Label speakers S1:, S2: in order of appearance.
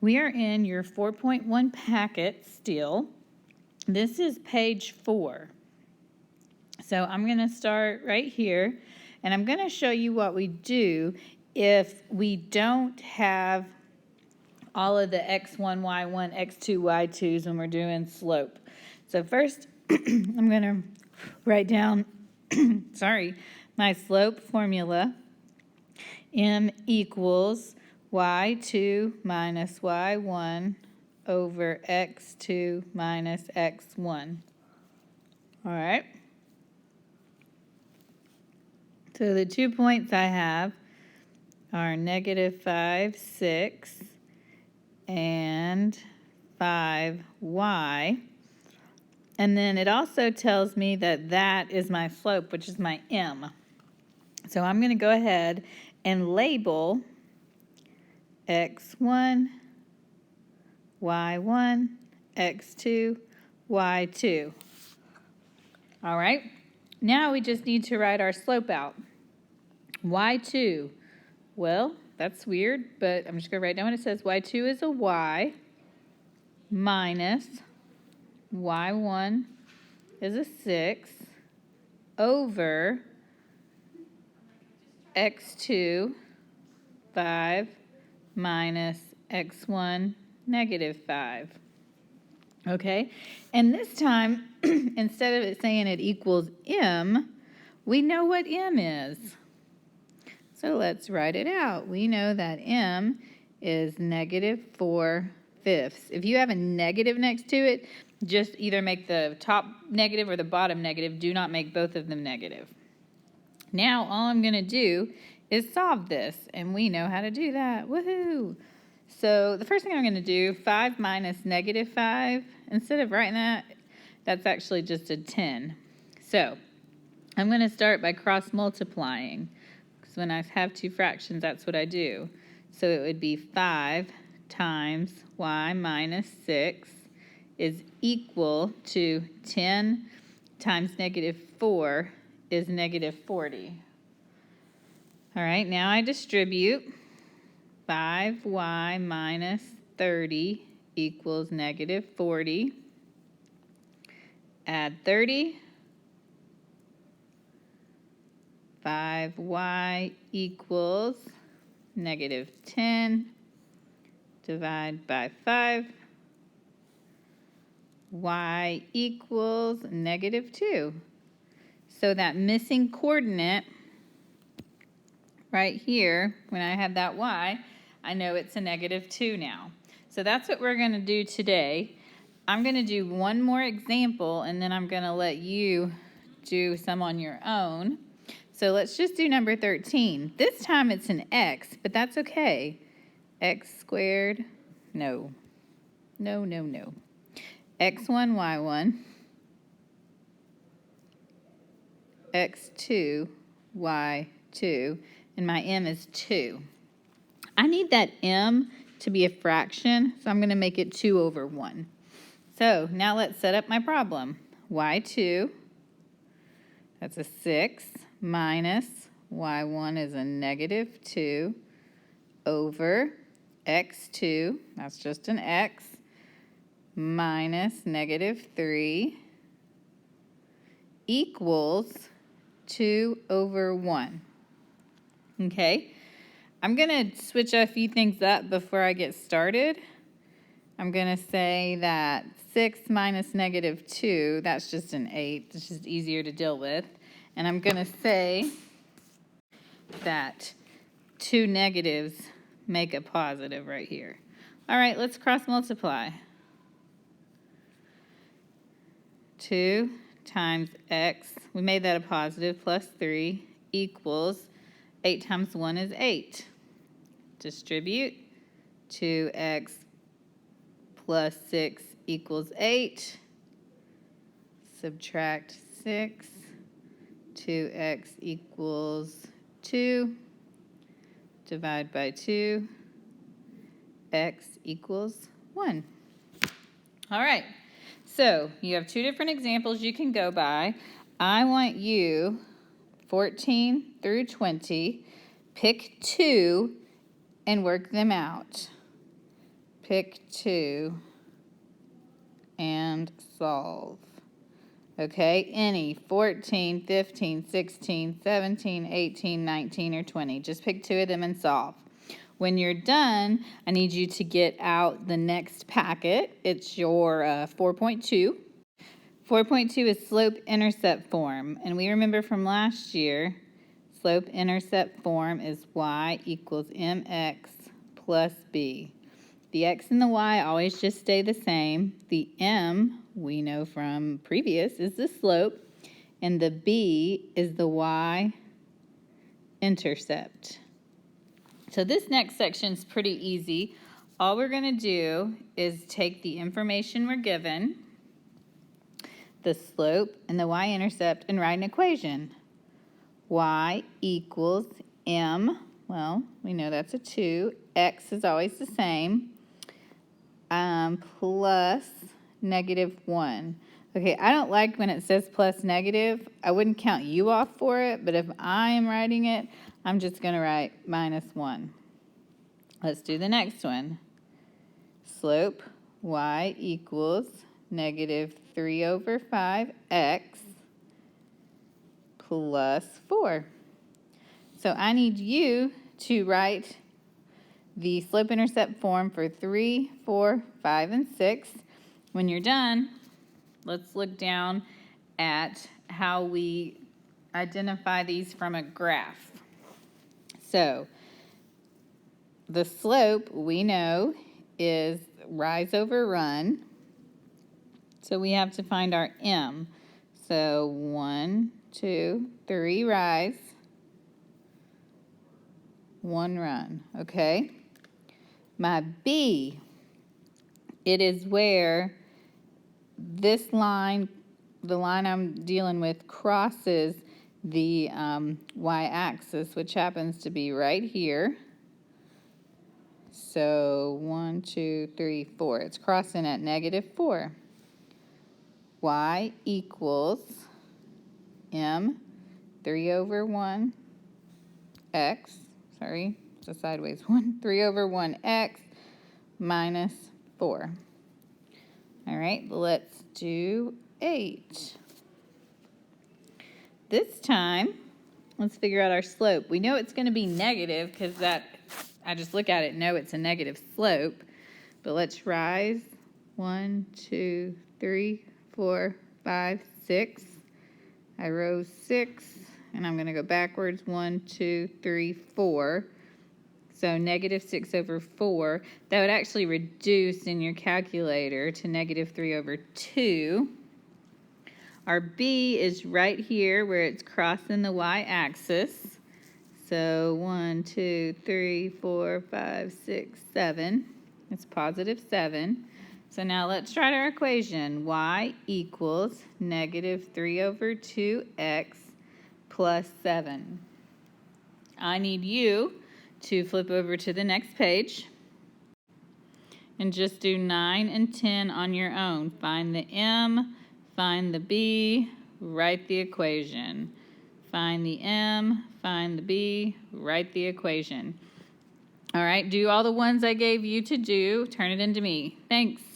S1: We are in your 4.1 packet still. This is page 4. So I'm going to start right here, and I'm going to show you what we do if we don't have all of the x1, y1, x2, y2s when we're doing slope. So first, I'm going to write down, my slope formula. M equals y2 minus y1 over x2 minus x1. All right. So the 2 points I have are -5, 6, and 5y. And then it also tells me that that is my slope, which is my m. So I'm going to go ahead and label x1, y1, x2, y2. All right, now we just need to write our slope out. y2, well, that's weird, but I'm just going to write down what it says. y2 is a y minus y1 is a 6 over x2, 5 minus x1, -5. Okay, and this time, instead of it saying it equals m, we know what m is. So let's write it out. We know that m is -4/5. If you have a negative next to it, just either make the top negative or the bottom negative. Do not make both of them negative. Now all I'm going to do is solve this, and we know how to do that. Woohoo! So the first thing I'm going to do, 5 minus -5, instead of writing that, that's actually just a 10. So I'm going to start by cross multiplying, because when I have two fractions, that's what I do. So it would be 5 times y minus 6 is equal to 10 times -4 is -40. All right, now I distribute. 5y minus 30 equals -40. Add 30. 5y equals -10. Divide by 5. Y equals -2. So that missing coordinate right here, when I have that y, I know it's a -2 now. So that's what we're going to do today. I'm going to do one more example, and then I'm going to let you do some on your own. So let's just do number 13. This time it's an x, but that's okay. X squared, no. No, no, no. X1, Y1. X2, Y2. And my m is 2. I need that m to be a fraction, so I'm going to make it 2 over 1. So now let's set up my problem. y2, that's a 6, minus y1 is a -2 over x2, that's just an x, minus -3 equals 2 over 1. Okay, I'm going to switch a few things up before I get started. I'm going to say that 6 minus -2, that's just an 8. It's just easier to deal with. And I'm going to say that 2 negatives make a positive right here. All right, let's cross multiply. 2 times x, we made that a positive, plus 3 equals 8 times 1 is 8. Distribute. 2x plus 6 equals 8. Subtract 6. 2x equals 2. Divide by 2. X equals 1. All right. So you have two different examples you can go by. I want you 14 through 20, pick 2 and work them out. pick 2 and solve. Okay, any 14, 15, 16, 17, 18, 19, or 20. Just pick 2 of them and solve. When you're done, I need you to get out the next packet. It's your 4.2. 4.2 is slope-intercept form. And we remember from last year, slope-intercept form is y equals mx plus b. The x and the y always just stay the same. The m, we know from previous, is the slope, and the b is the y-intercept. So this next section is pretty easy. All we're going to do is take the information we're given, the slope and the y-intercept, and write an equation. Y equals m, well, we know that's a 2. X is always the same, plus -1. Okay, I don't like when it says plus negative. I wouldn't count you off for it, but if I am writing it, I'm just going to write -1. Let's do the next one. Slope y equals -3/5x plus 4. So I need you to write the slope-intercept form for 3, 4, 5, and 6. When you're done, let's look down at how we identify these from a graph. So the slope we know is rise over run. So we have to find our m. So 1, 2, 3 rise, 1 run, okay? My b, it is where this line, the line I'm dealing with, crosses the y-axis, which happens to be right here. So 1, 2, 3, 4. It's crossing at -4. Y equals m 3/1 x. Sorry, it's a sideways one. 3/1 x minus 4. All right, let's do 8. This time, let's figure out our slope. We know it's going to be negative because I just look at it and know it's a negative slope. But let's rise. 1, 2, 3, 4, 5, 6. I rose 6, and I'm going to go backwards. 1, 2, 3, 4. So -6/4. That would actually reduce in your calculator to -3/2. Our b is right here where it's crossing the y-axis. So 1, 2, 3, 4, 5, 6, 7. It's +7. So now let's write our equation. Y equals -3/2x plus 7. I need you to flip over to the next page and just do 9 and 10 on your own. Find the m, find the b, write the equation. Find the m, find the b, write the equation. All right, do all the ones I gave you to do. Turn it into me. Thanks.